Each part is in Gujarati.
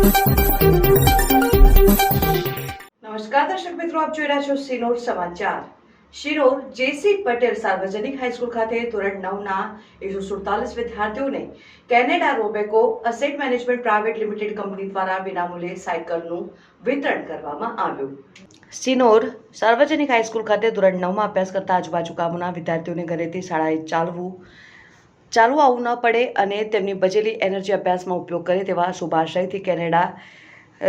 નમસ્કાર દર્શક મિત્રો, આપ જોઈ રહ્યા છો સિનોર સમાચાર। શિનોર જેસી પટેલ સાર્વજનિક હાઈસ્કૂલ ખાતે ધોરણ 9ના 147 વિદ્યાર્થીઓને Canada Robeco asset management private limited company દ્વારા વિનામૂલ્યે સાયકલનું વિતરણ કરવામાં આવ્યું। શિનોર સાર્વજનિક હાઈસ્કૂલ ખાતે ધોરણ 9માં અભ્યાસ કરતા આજુબાજુ ગામોના વિદ્યાર્થીઓને ઘરેથી શાળાએ ચાલવું આવવું ન પડે અને તેમની બચેલી એનર્જી અભ્યાસમાં ઉપયોગ કરે તેવા શુભાશયથી કેનેડા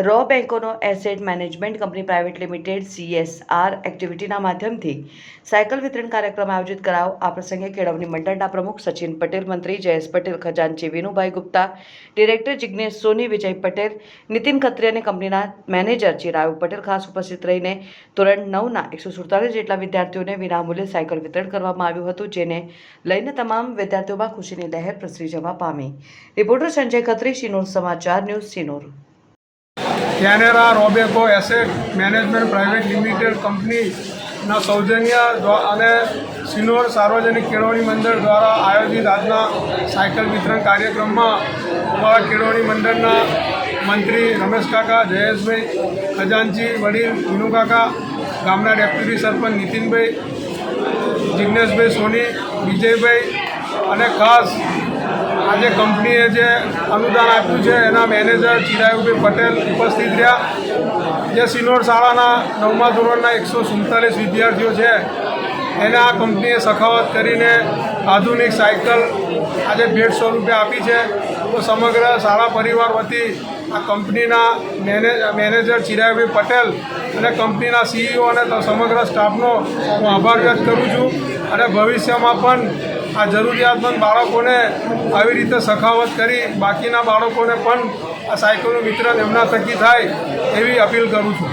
રો બેંકોનો asset management company private limited CSR એક્ટિવિટીના માધ્યમથી સાયકલ વિતરણ કાર્યક્રમ આયોજિત કરાયો। આ પ્રસંગે કેળવણી મંડળના પ્રમુખ સચિન પટેલ, મંત્રી જયેશ પટેલ, ખજાનચી વિનુભાઈ ગુપ્તા, ડિરેક્ટર જિગ્નેશ સોની, વિજય પટેલ, નીતિન ખત્રી અને કંપનીના મેનેજર ચિરાયુ પટેલ ખાસ ઉપસ્થિત રહીને ધોરણ 9ના 147 જેટલા વિદ્યાર્થીઓને વિનામૂલ્યે સાયકલ વિતરણ કરવામાં આવ્યું હતું, જેને લઈને તમામ વિદ્યાર્થીઓમાં ખુશીની લહેર પ્રસરી જવા પામી। રિપોર્ટર સંજય ખત્રી, શિનોર સમાચાર news, Shinor. Canada Robeco asset management private limited કંપનીના સૌજન્ય અને શિનોર સાર્વજનિક કેળવણી મંડળ દ્વારા આયોજિત આજના સાયકલ વિતરણ કાર્યક્રમમાં અમારા કેળવણી મંડળના મંત્રી રમેશ કાકા, જયેશભાઈ, ખજાનચી વડીલ વિનુ કાકા, ગામના ડેપ્યુટી સરપંચ નીતિનભાઈ, જિગ્નેશભાઈ સોની, વિજયભાઈ અને ખાસ આજે કંપનીએ જે અનુદાન આપ્યું છે એના મેનેજર ચિરાયુભાઈ પટેલ ઉપસ્થિત રહ્યા। જે શિનોર શાળાના 9મા ધોરણના 147 વિદ્યાર્થીઓ છે એને આ કંપનીએ સખાવત કરીને આધુનિક સાયકલ આજે ભેટ સ્વરૂપે આપી છે। તો સમગ્ર શાળા પરિવાર વતી આ કંપનીના મેનેજર ચિરાયુભાઈ પટેલ અને કંપનીના CEO અને સમગ્ર સ્ટાફનો હું આભાર વ્યક્ત કરું છું અને ભવિષ્યમાં પણ આ જરૂરિયાતમંદ બાળકોને આવી રીતે સખાવત કરી બાકીના બાળકોને પણ આ સાયકલનું વિતરણ એમના થકી થાય એવી અપીલ કરું છું।